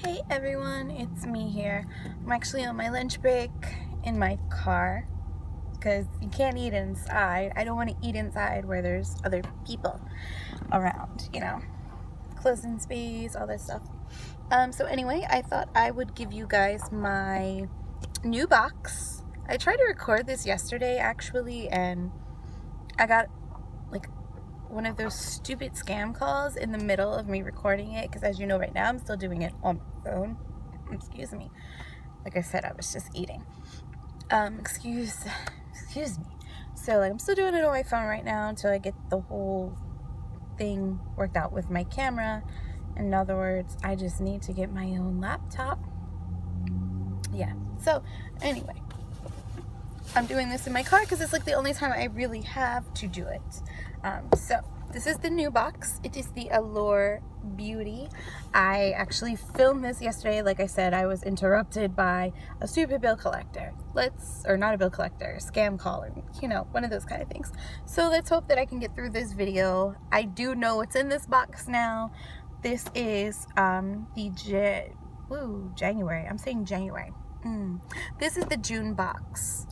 Hey everyone, it's me here. I'm actually on my lunch break in my car because you can't eat inside. I don't want to eat inside where there's other people around, closing space, all that stuff. So anyway, I thought I would give you guys my new box. I tried to record this yesterday actually, and I got like one of those stupid scam calls in the middle of me recording it, because as you know, right now I'm still doing it on my phone. Excuse me. Like I said, I was just eating. Excuse me. So I'm still doing it on my phone right now until I get the whole thing worked out with my camera. In other words, I just need to get my own laptop. Yeah. So anyway, I'm doing this in my car because it's like the only time I really have to do it. So this is the new box. It is the Allure Beauty. I actually filmed this yesterday. Like I said, I was interrupted by a stupid bill collector. Or not a bill collector, scam caller, one of those kind of things. So let's hope that I can get through this video. I do know what's in this box now. This is January. I'm saying January. This is the June box.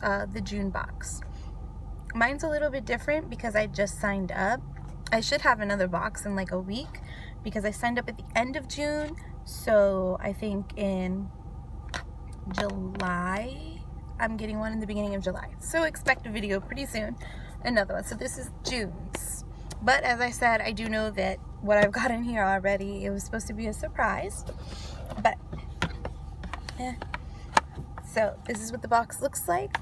Mine's a little bit different because I just signed up. I should have another box in like a week because I signed up at the end of June. So I think in July, I'm getting one in the beginning of July. So expect a video pretty soon. Another one. So this is June's. But as I said, I do know that what I've got in here already, it was supposed to be a surprise. But, So this is what the box looks like.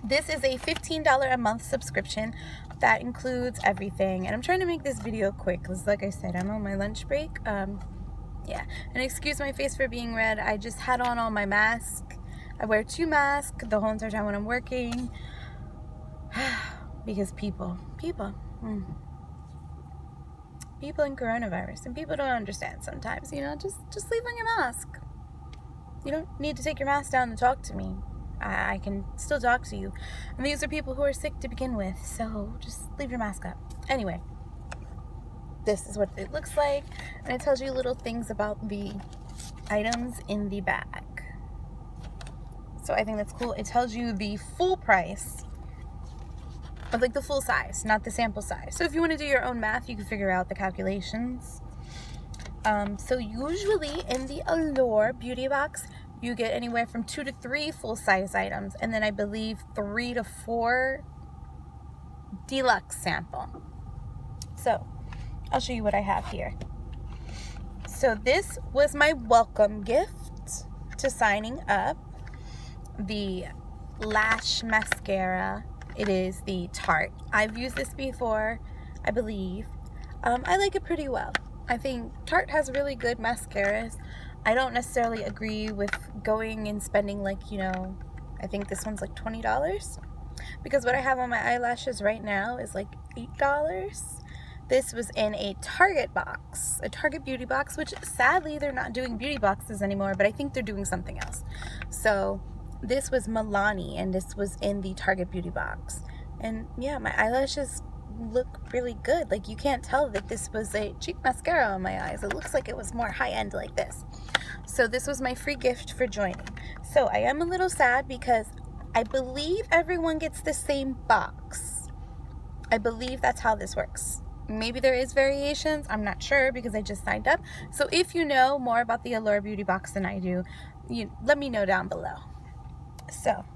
This is a $15 a month subscription that includes everything. And I'm trying to make this video quick because, like I said, I'm on my lunch break. Yeah. And excuse my face for being red. I just had on all my masks. I wear 2 masks the whole entire time when I'm working. Because people and coronavirus, and people don't understand sometimes, just leave on your mask. You don't need to take your mask down to talk to me. I can still talk to you. And these are people who are sick to begin with, so just leave your mask up. Anyway, this is what it looks like, and it tells you little things about the items in the bag. So I think that's cool. It tells you the full price, but like the full size, not the sample size. So if you want to do your own math, you can figure out the calculations. So usually in the Allure Beauty Box, you get anywhere from 2 to 3 full-size items, and then I believe 3 to 4 deluxe sample. So I'll show you what I have here. So this was my welcome gift to signing up. The lash mascara. It is the Tarte. I've used this before, I believe. I like it pretty well. I think Tarte has really good mascaras. I don't necessarily agree with going and spending I think this one's like $20. Because what I have on my eyelashes right now is like $8. This was in a Target box, a Target beauty box, which sadly they're not doing beauty boxes anymore, but I think they're doing something else. So this was Milani, and this was in the Target beauty box. And yeah, my eyelashes look really good. Like, you can't tell that this was a cheap mascara on my eyes. It looks like it was more high-end like this. So this was my free gift for joining. So I am a little sad because I believe everyone gets the same box. I believe that's how this works. Maybe there is variations. I'm not sure because I just signed up. So if you know more about the Allure Beauty Box than I do, let me know down below. So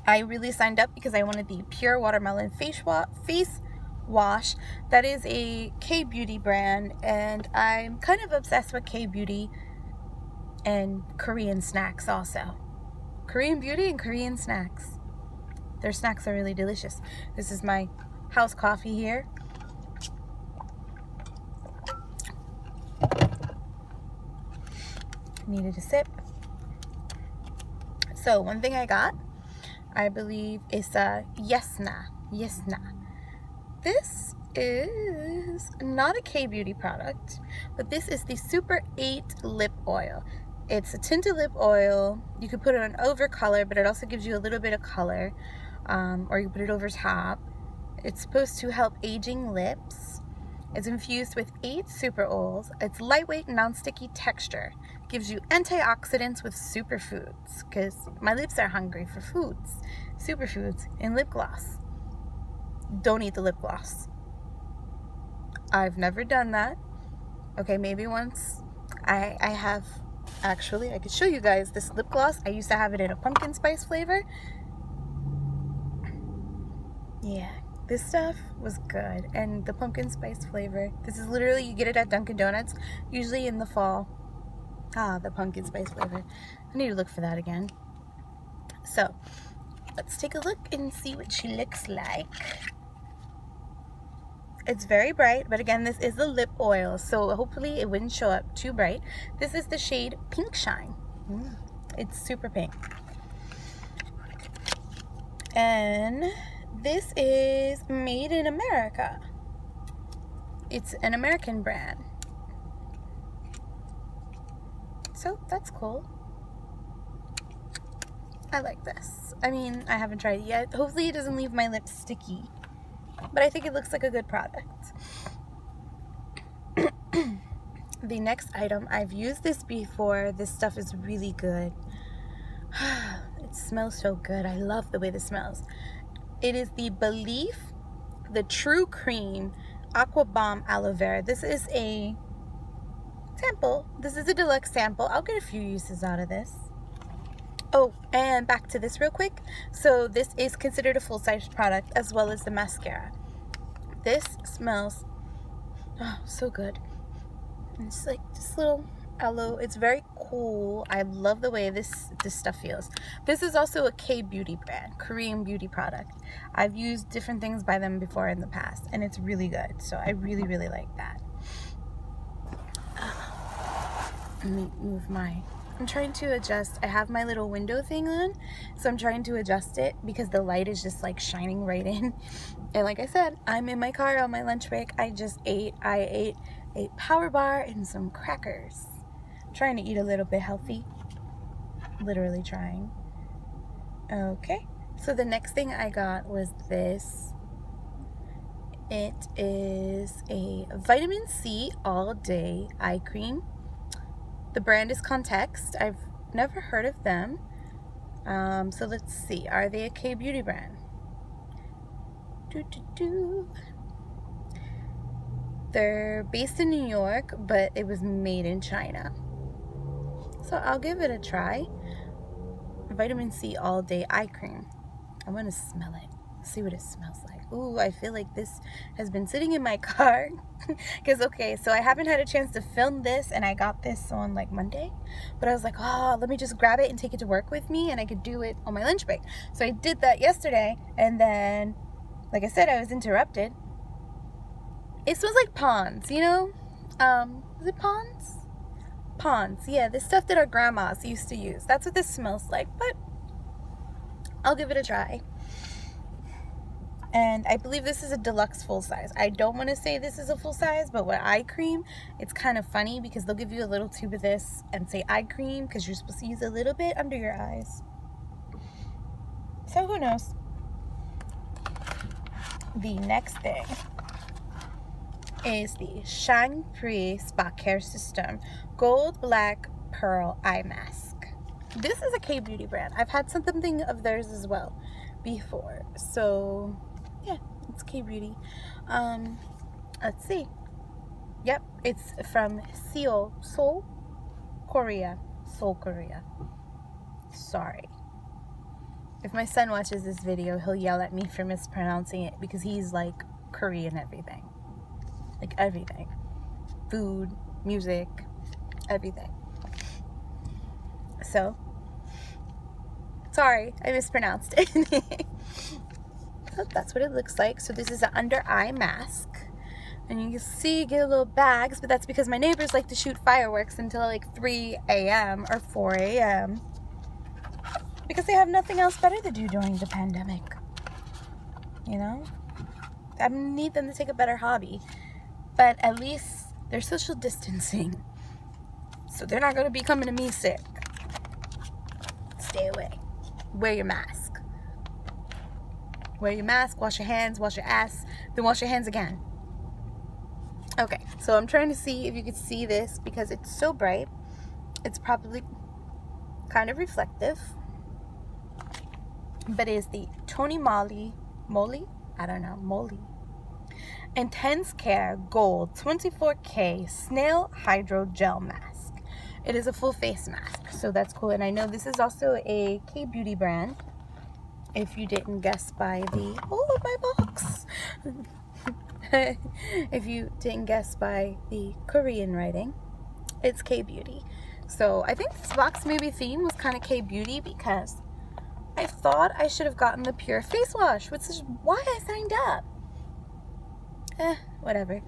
I really signed up because I wanted the Pure Watermelon face wash. That is a K-beauty brand, and I'm kind of obsessed with K-beauty and Korean snacks also. Korean beauty and Korean snacks. Their snacks are really delicious. This is my house coffee here. Needed a sip. So one thing I got, I believe, is Yesna. This is not a K-beauty product, but this is the Super 8 lip oil. It's a tinted lip oil. You could put it on over color, but it also gives you a little bit of color, or you put it over top. It's supposed to help aging lips, It's infused with 8 super oils. It's lightweight, non-sticky texture. Gives you antioxidants with superfoods, because my lips are hungry for foods. Superfoods in lip gloss. Don't eat the lip gloss. I've never done that. Okay, maybe once. I have, actually, I could show you guys this lip gloss. I used to have it in a pumpkin spice flavor. Yeah, this stuff was good. And the pumpkin spice flavor, this is literally, you get it at Dunkin' Donuts, usually in the fall. Ah, the pumpkin spice flavor. I need to look for that again. So, let's take a look and see what she looks like. It's very bright, but again, this is a lip oil, so hopefully it wouldn't show up too bright. This is the shade Pink Shine. It's super pink. And this is made in America. It's an American brand. So that's cool. I like this. I mean, I haven't tried it yet. Hopefully it doesn't leave my lips sticky. But I think it looks like a good product. The next item, I've used this before. This stuff is really good. It smells so good. I love the way this smells. It is the Belief, the True Cream Aqua Bomb Aloe Vera. This is a sample. This is a deluxe sample. I'll get a few uses out of this. Oh, and back to this real quick. So this is considered a full-size product as well as the mascara. This smells so good. It's like this little aloe. It's very cool. I love the way this stuff feels. This is also a K-beauty brand, Korean beauty product. I've used different things by them before in the past, and it's really good. So I really, really like that. Let me move my... I'm trying to adjust. I have my little window thing on, so I'm trying to adjust it because the light is just like shining right in. And like I said, I'm in my car on my lunch break. I ate a power bar and some crackers. I'm trying to eat a little bit healthy. Literally trying. Okay, so the next thing I got was this. It is a vitamin C all day eye cream. The brand is Context. I've never heard of them. So let's see. Are they a K-beauty brand? They're based in New York, but it was made in China. So I'll give it a try. Vitamin C all day eye cream. I want to smell it. See what it smells like. Ooh, I feel like this has been sitting in my car. Because, okay, so I haven't had a chance to film this, and I got this on like Monday. But I was like, oh, let me just grab it and take it to work with me, and I could do it on my lunch break. So I did that yesterday, and then, like I said, I was interrupted. It smells like Pond's, you know? Is it Pond's? Pond's, yeah, the stuff that our grandmas used to use. That's what this smells like, but I'll give it a try. And I believe this is a deluxe full size. I don't want to say this is a full size, but with eye cream, it's kind of funny because they'll give you a little tube of this and say eye cream because you're supposed to use a little bit under your eyes. So who knows? The next thing is the Shine Pre Spa Care System Gold Black Pearl Eye Mask. This is a K-beauty brand. I've had something of theirs as well before. So yeah, it's K-beauty. Let's see. Yep, it's from Seoul, Korea. Seoul, Korea. Sorry. If my son watches this video, he'll yell at me for mispronouncing it because he's like Korean everything. Like everything. Food, music, everything. So, sorry, I mispronounced it. So that's what it looks like. So this is an under eye mask. And you can see you get little bags, but that's because my neighbors like to shoot fireworks until like 3 a.m. or 4 a.m. because they have nothing else better to do during the pandemic. You know? I need them to take a better hobby. But at least they're social distancing. So they're not going to be coming to me sick. Stay away. Wear your mask. Wear your mask, wash your hands, wash your ass, then wash your hands again. Okay, so I'm trying to see if you could see this because it's so bright. It's probably kind of reflective. But it is the Tony Moly Intense Care Gold 24K Snail Hydro Gel Mask. It is a full face mask, so that's cool. And I know this is also a K-Beauty brand. If you didn't guess by the, oh, my box. If you didn't guess by the Korean writing, it's K-Beauty. So I think this box maybe theme was kind of K-Beauty because I thought I should have gotten the pure face wash, which is why I signed up. Whatever.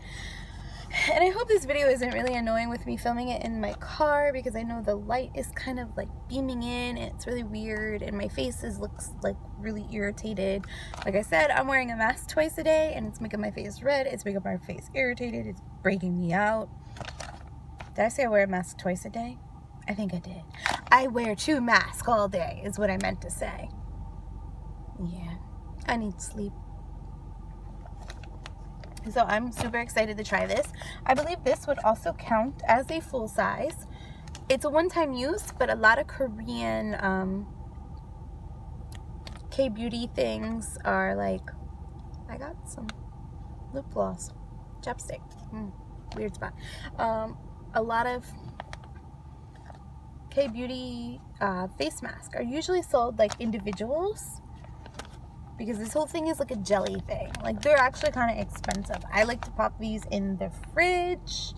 And I hope this video isn't really annoying with me filming it in my car because I know the light is kind of like beaming in and it's really weird and my face looks like really irritated. Like I said, I'm wearing a mask twice a day and it's making my face red, it's making my face irritated, it's breaking me out. Did I say I wear a mask twice a day? I think I did. I wear 2 masks all day is what I meant to say. Yeah, I need sleep. So I'm super excited to try this. I believe this would also count as a full size. It's a one-time use, but a lot of Korean K-Beauty things are like, I got some lip gloss, chapstick, weird spot. A lot of K-Beauty face masks are usually sold like individuals, because this whole thing is like a jelly thing. Like, they're actually kind of expensive. I like to pop these in the fridge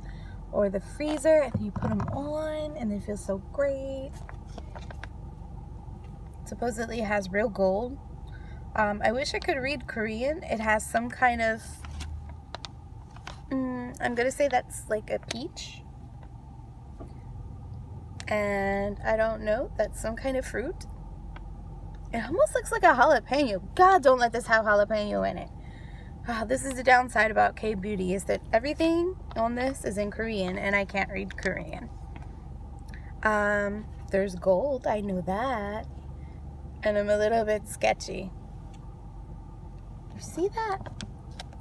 or the freezer, and you put them on, and they feel so great. Supposedly it has real gold. I wish I could read Korean. It has some kind of, I'm gonna say that's like a peach. And I don't know, that's some kind of fruit. It almost looks like a jalapeno. God, don't let this have jalapeno in it. This is the downside about K-Beauty, is that everything on this is in Korean and I can't read Korean. There's gold, I know that. And I'm a little bit sketchy. You see that?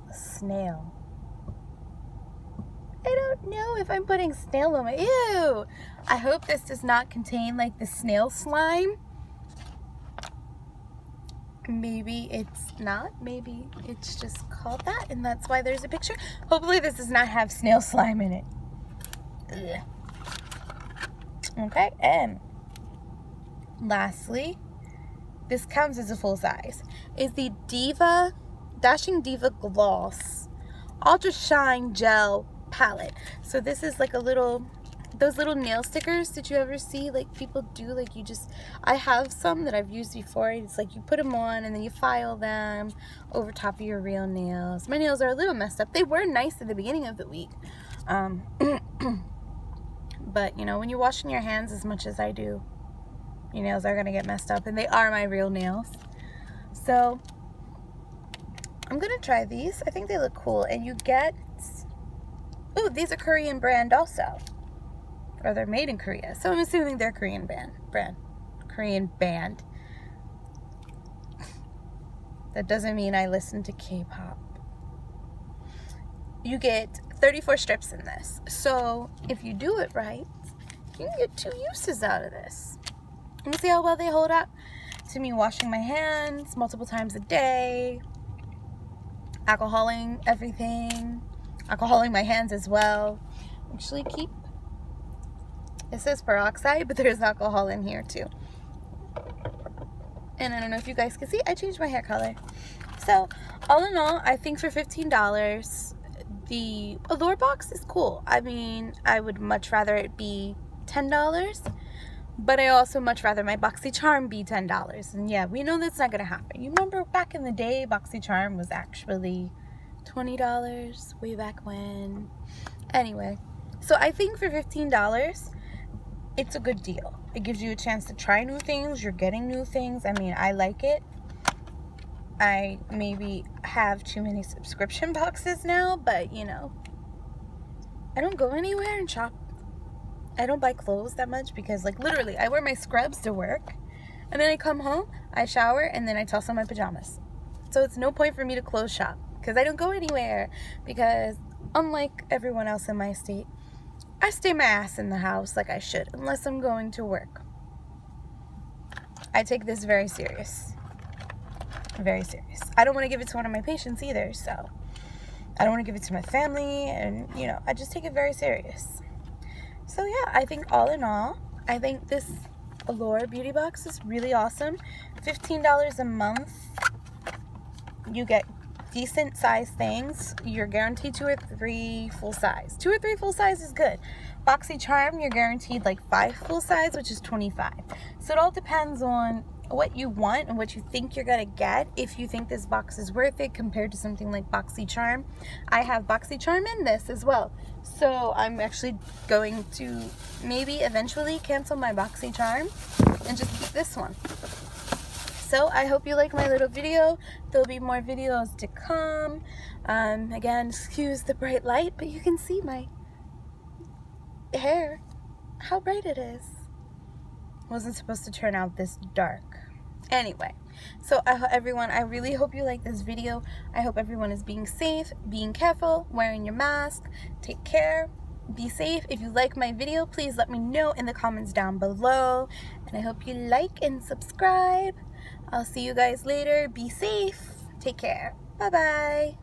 A snail. I don't know if I'm putting snail on my, ew! I hope this does not contain like the snail slime. Maybe it's not. Maybe it's just called that, and that's why there's a picture. Hopefully this does not have snail slime in it. Ugh. Okay, and lastly, this counts as a full size, is the Dashing Diva Gloss Ultra Shine Gel Palette. So this is like a little, those little nail stickers that you ever see like people do, like you just, I have some that I've used before. It's like you put them on and then you file them over top of your real nails. My nails are a little messed up. They were nice at the beginning of the week, but you know, when you're washing your hands as much as I do, your nails are gonna get messed up, and they are my real nails. So I'm gonna try these. I think they look cool, and you get, ooh, these are Korean brand also. Or they're made in Korea. So I'm assuming they're Korean band. That doesn't mean I listen to K-pop. You get 34 strips in this. So if you do it right, you can get 2 uses out of this. Let me see how well they hold up to me washing my hands multiple times a day, alcoholing everything, alcoholing my hands as well. Actually keep, it says peroxide, but there's alcohol in here too. And I don't know if you guys can see, I changed my hair color. So all in all, I think for $15, the Allure box is cool. I mean, I would much rather it be $10, but I also much rather my BoxyCharm be $10. And yeah, we know that's not gonna happen. You remember back in the day, BoxyCharm was actually $20 way back when. Anyway, so I think for $15, it's a good deal. It gives you a chance to try new things. You're getting new things. I mean, I like it. I maybe have too many subscription boxes now, but you know, I don't go anywhere and shop. I don't buy clothes that much because, like, literally, I wear my scrubs to work, and then I come home, I shower, and then I toss on my pajamas. So it's no point for me to clothes shop because I don't go anywhere, because unlike everyone else in my state, I stay my ass in the house like I should, unless I'm going to work. I take this very serious. Very serious. I don't want to give it to one of my patients either, so I don't want to give it to my family, and, you know, I just take it very serious. So yeah, I think all in all, I think this Allure beauty box is really awesome. $15 a month. You get decent size things. You're guaranteed 2 or 3 full size. 2 or 3 full size is good. BoxyCharm, you're guaranteed like 5 full size, which is $25. So it all depends on what you want and what you think you're gonna get. If you think this box is worth it compared to something like BoxyCharm, I have BoxyCharm in this as well. So I'm actually going to maybe eventually cancel my BoxyCharm and just keep this one. So I hope you like my little video. There'll be more videos to come. Again, excuse the bright light, but you can see my hair, how bright it is. It wasn't supposed to turn out this dark. Anyway, so I really hope you like this video. I hope everyone is being safe, being careful, wearing your mask. Take care, be safe. If you like my video, please let me know in the comments down below. And I hope you like and subscribe. I'll see you guys later. Be safe. Take care. Bye-bye.